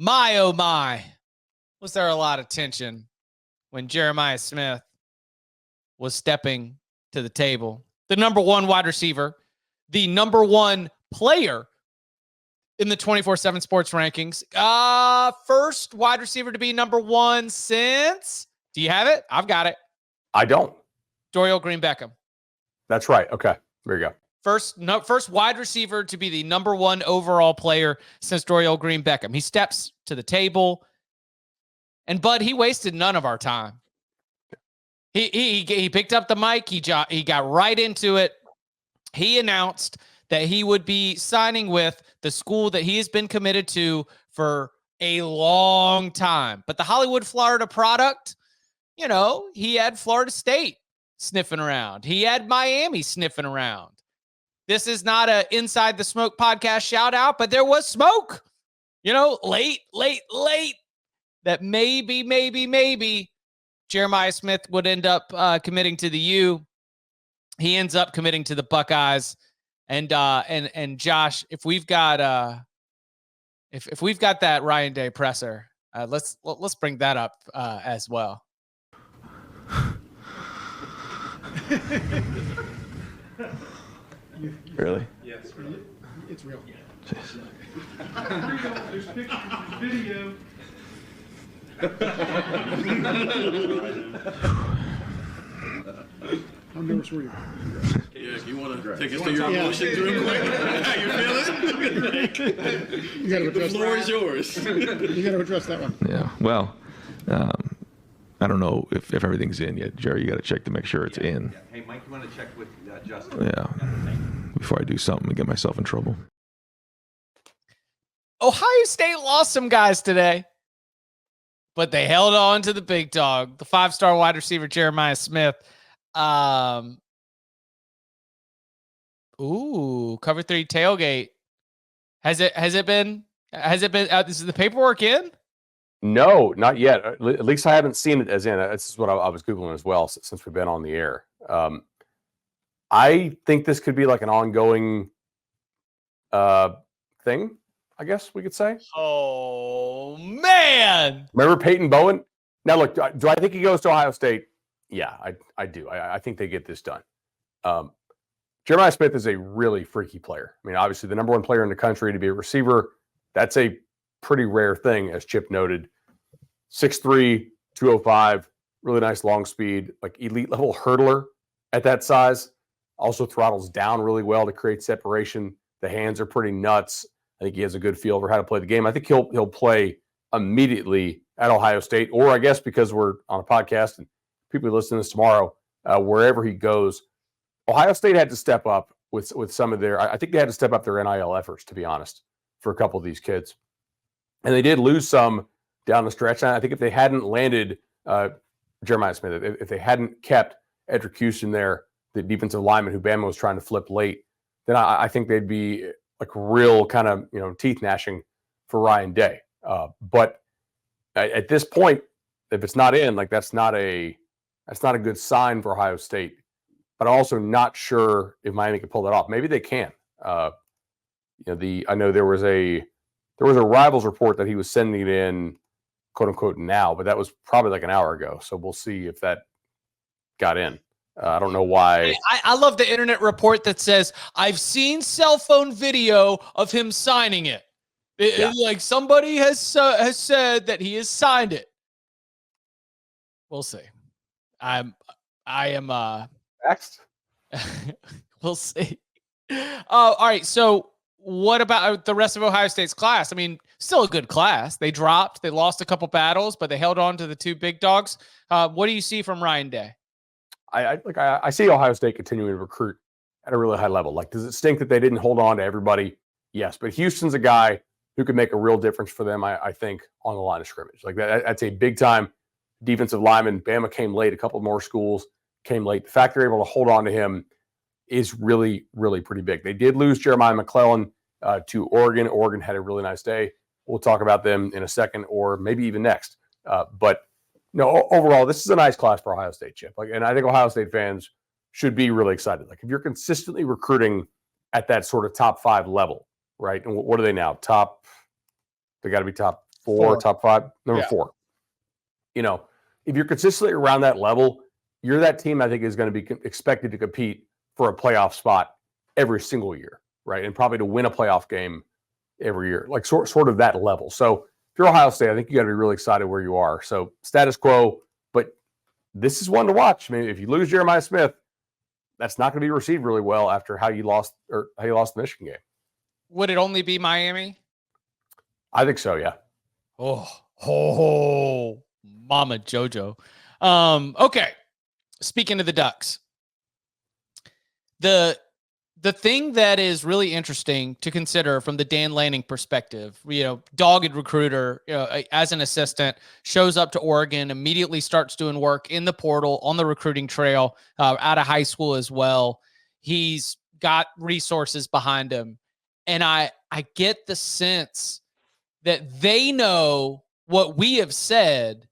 My, oh my, was there a lot of tension when Jeremiah Smith was stepping to the table. The number one wide receiver, the number one player in the 24/7 Sports rankings. First wide receiver to be number one since, do you have it? I've got it. I don't. Dorial Green-Beckham. That's right. Okay. There you go. First wide receiver to be the number one overall player since Dorial Green-Beckham. He steps to the table, and Bud, he wasted none of our time. He picked up the mic. He got right into it. He announced that he would be signing with the school that he has been committed to for a long time. But the Hollywood, Florida product, he had Florida State sniffing around. He had Miami sniffing around. This is not a Inside the Smoke podcast shout out, but there was smoke, late, that maybe Jeremiah Smith would end up committing to the U. He ends up committing to the Buckeyes. And Josh, if we've got if we've got that Ryan Day presser, let's bring that up as well. Really? Yes, really. It's real. Yeah. There's pictures, there's video. How nervous were you? Yeah, if you want to take us through your emotions real quick, how you feeling? You got to address The floor is yours. You got to address that one. Yeah. Well, I don't know if everything's in yet. Jerry, you got to check to make sure it's in. Yeah. Hey, Mike, you want to check with Justin? Yeah. Before I do something and get myself in trouble. Ohio State lost some guys today, but they held on to the big dog, the 5-star wide receiver, Jeremiah Smith. Cover 3 tailgate. Has it been, is the paperwork in? No, not yet. At least I haven't seen it as in. This is what I was Googling as well since we've been on the air. I think this could be like an ongoing thing, I guess we could say. Oh, man. Remember Peyton Bowen? Now, look, do I think he goes to Ohio State? Yeah, I do. I think they get this done. Jeremiah Smith is a really freaky player. I mean, obviously the number one player in the country to be a receiver, that's a pretty rare thing, as Chip noted. 6'3", 205, really nice long speed, like elite level hurdler at that size. Also throttles down really well to create separation. The hands are pretty nuts. I think he has a good feel for how to play the game. I think he'll play immediately at Ohio State, or I guess because we're on a podcast and people listen to this tomorrow, wherever he goes. Ohio State had to step up with some of their, I think they had to step up their NIL efforts, to be honest, for a couple of these kids. And they did lose some down the stretch. And I think if they hadn't landed Jeremiah Smith, if they hadn't kept Edric Houston there, the defensive lineman who Bama was trying to flip late, then I think they'd be like real kind of, teeth gnashing for Ryan Day. But at this point, if it's not in, like that's not a good sign for Ohio State. But I'm also not sure if Miami can pull that off. Maybe they can. I know there was a Rivals report that he was sending it in, quote unquote, now, but that was probably like an hour ago. So we'll see if that got in. I don't know why. I love the internet report that says, I've seen cell phone video of him signing it. Like somebody has said that he has signed it. We'll see. I am next. We'll see. All right. So what about the rest of Ohio State's class? I mean, still a good class. They lost a couple battles, but they held on to the 2 big dogs. What do you see from Ryan Day? I see Ohio State continuing to recruit at a really high level. Like, does it stink that they didn't hold on to everybody? Yes, but Houston's a guy who could make a real difference for them, I think, on the line of scrimmage. Like that's a big time defensive lineman. Bama came late. A couple more schools came late. The fact they're able to hold on to him is really, really pretty big. They did lose Jeremiah McClellan to Oregon. Oregon had a really nice day. We'll talk about them in a second, or maybe even next. But no, overall, this is a nice class for Ohio State, Chip. And I think Ohio State fans should be really excited. Like, if you're consistently recruiting at that sort of top 5 level, right? And what are they now? They got to be top four, top five, number Yeah. 4. You know, if you're consistently around that level, you're that team I think is going to be expected to compete for a playoff spot every single year, right? And probably to win a playoff game every year, like sort of that level. So if you're Ohio State, I think you got to be really excited where you are. So status quo, but this is one to watch. I mean, if you lose Jeremiah Smith, that's not going to be received really well after how you lost the Michigan game. Would it only be Miami? I think so, yeah. Oh, Mama JoJo. Okay. Speaking of the Ducks, the thing that is really interesting to consider from the Dan Lanning perspective, dogged recruiter, as an assistant, shows up to Oregon, immediately starts doing work in the portal, on the recruiting trail, out of high school as well. He's got resources behind him. And I get the sense that they know what we have said,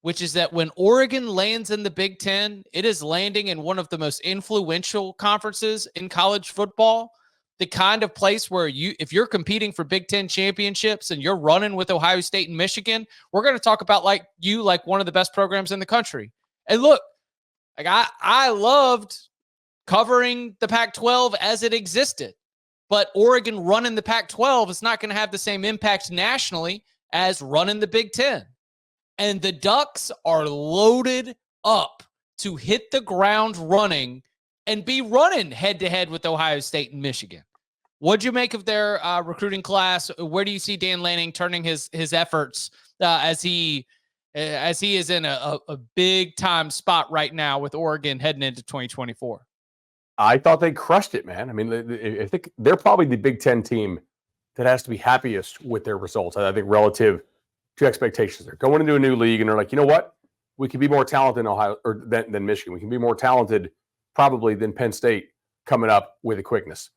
which is that when Oregon lands in the Big Ten, it is landing in one of the most influential conferences in college football, the kind of place where if you're competing for Big Ten championships and you're running with Ohio State and Michigan, we're going to talk about like one of the best programs in the country. And look, like I loved covering the Pac-12 as it existed, but Oregon running the Pac-12 is not going to have the same impact nationally as running the Big Ten. And the Ducks are loaded up to hit the ground running and be running head-to-head with Ohio State and Michigan. What'd you make of their recruiting class? Where do you see Dan Lanning turning his efforts as he is in a big-time spot right now with Oregon heading into 2024? I thought they crushed it, man. I mean, I think they're probably the Big Ten team that has to be happiest with their results, I think, relative to expectations. They're going into a new league, and they're like, you know what? We can be more talented in Ohio than Michigan. We can be more talented probably than Penn State coming up with a quickness.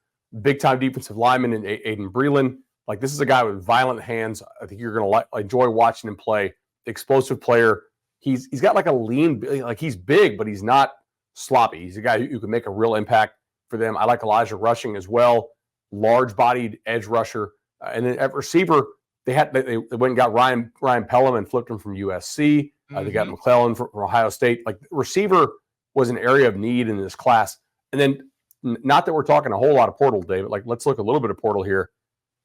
Big-time defensive lineman in Aiden Breland. Like, this is a guy with violent hands. I think you're going to enjoy watching him play. Explosive player. He's got like a lean, like he's big, but he's not sloppy. He's a guy who can make a real impact for them. I like Elijah Rushing as well. Large-bodied edge rusher. And then at receiver, they went and got Ryan Pelham and flipped him from USC. They got McClellan from Ohio State. Like, receiver was an area of need in this class. And then, not that we're talking a whole lot of portal, David. Like, let's look a little bit of portal here.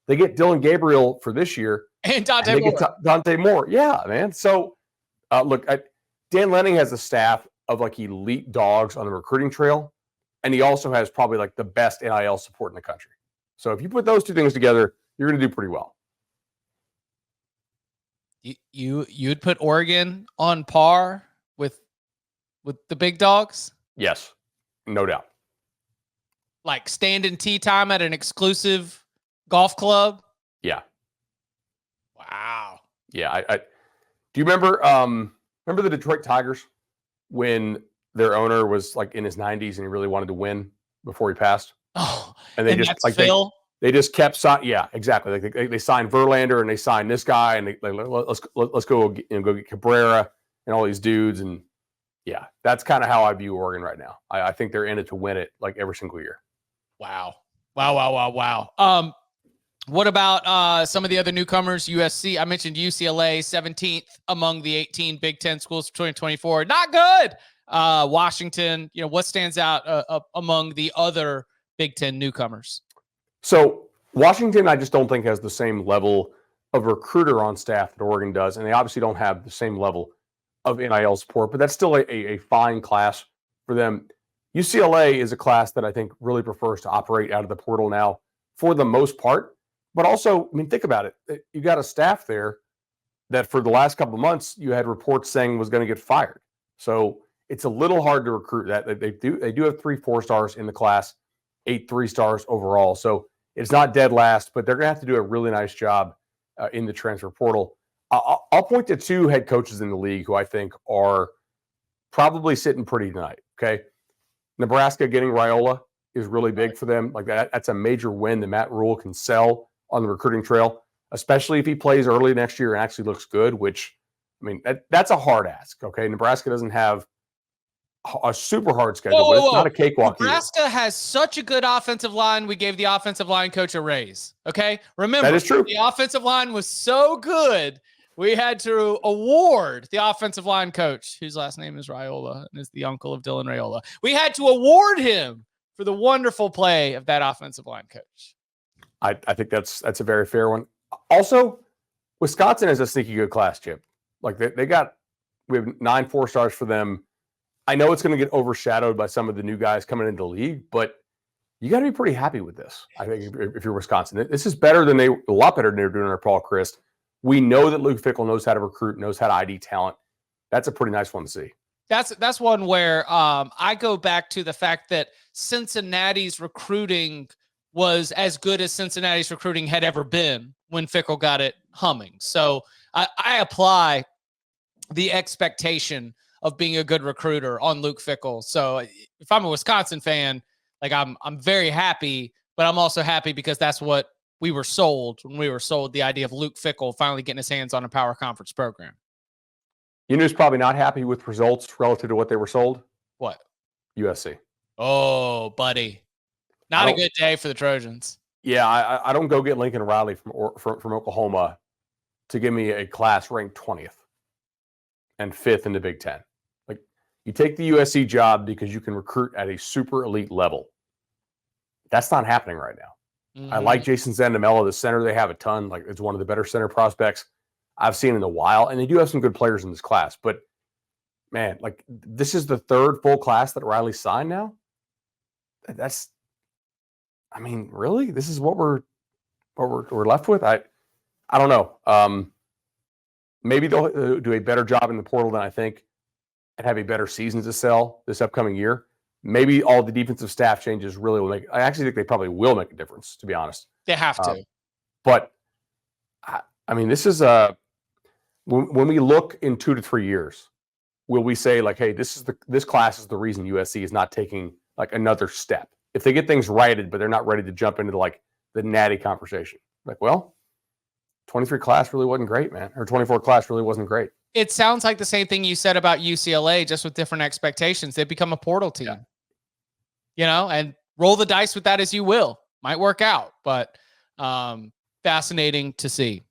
They get Dylan Gabriel for this year. And Dante Moore. Dante Moore. Yeah, man. So, look, Dan Lanning has a staff of like elite dogs on the recruiting trail. And he also has probably like the best NIL support in the country. So if you put those two things together, you're going to do pretty well. You'd put Oregon on par with the big dogs? Yes, no doubt. Like standing tee time at an exclusive golf club? Yeah. Wow. Yeah. I do you remember the Detroit Tigers when their owner was like in his 90s and he really wanted to win before he passed? Oh, and they just like Phil? They just kept signing. Yeah, exactly. Like they signed Verlander and they signed this guy and let's go get Cabrera and all these dudes. And yeah, that's kind of how I view Oregon right now. I think they're in it to win it like every single year. Wow. What about some of the other newcomers? USC, I mentioned UCLA, 17th among the 18 Big Ten schools for 2024. Not good. Washington, what stands out among the other Big Ten newcomers? So Washington, I just don't think has the same level of recruiter on staff that Oregon does. And they obviously don't have the same level of NIL support, but that's still a fine class for them. UCLA is a class that I think really prefers to operate out of the portal now for the most part. But also, I mean, think about it. You got a staff there that for the last couple of months, you had reports saying was going to get fired. So it's a little hard to recruit that. They do have 3 4-stars in the class, 8 3-stars overall. So it's not dead last, but they're going to have to do a really nice job in the transfer portal. I'll point to 2 head coaches in the league who I think are probably sitting pretty tonight. Okay. Nebraska getting Raiola is really big for them. Like that's a major win that Matt Rule can sell on the recruiting trail, especially if he plays early next year and actually looks good, which, I mean, that's a hard ask. Okay. Nebraska doesn't have a super hard schedule, but it's not a cakewalk either. Nebraska has such a good offensive line. We gave the offensive line coach a raise. Okay. Remember, That is true. The offensive line was so good. We had to award the offensive line coach, whose last name is Raiola and is the uncle of Dylan Raiola. We had to award him for the wonderful play of that offensive line coach. I think that's a very fair one. Also, Wisconsin is a sneaky good class, Chip. Like we have 9 4-stars for them. I know it's going to get overshadowed by some of the new guys coming into the league, but you got to be pretty happy with this. I think if you're Wisconsin, this is better than a lot better than they were doing under Paul Chryst. We know that Luke Fickell knows how to recruit, knows how to ID talent. That's a pretty nice one to see. That's one where I go back to the fact that Cincinnati's recruiting was as good as Cincinnati's recruiting had ever been when Fickell got it humming. So I apply the expectation of being a good recruiter on Luke Fickell. So if I'm a Wisconsin fan, like I'm very happy, but I'm also happy because that's what we were sold when we were sold the idea of Luke Fickell finally getting his hands on a power conference program. You know who's probably not happy with results relative to what they were sold? What? USC. Oh, buddy. Not a good day for the Trojans. Yeah, I don't go get Lincoln Riley from Oklahoma to give me a class ranked 20th and 5th in the Big Ten. Like, you take the USC job because you can recruit at a super elite level. That's not happening right now. I like Jason Zandamela, the center. They have a ton. Like, it's one of the better center prospects I've seen in a while. And they do have some good players in this class. But, man, like, this is the 3rd full class that Riley signed now. I mean, really? This is what we're left with? I don't know. Maybe they'll do a better job in the portal than I think and have a better season to sell this upcoming year. Maybe all the defensive staff changes really will make – I actually think they probably will make a difference, to be honest. They have to. But, I mean, this is when we look in 2 to 3 years, will we say, like, hey, this class is the reason USC is not taking, like, another step? If they get things righted, but they're not ready to jump into, like, the natty conversation. Like, well, 23 class really wasn't great, man. Or 24 class really wasn't great. It sounds like the same thing you said about UCLA, just with different expectations. They become a portal team. Yeah. You know, and roll the dice with that as you will. Might work out, but fascinating to see.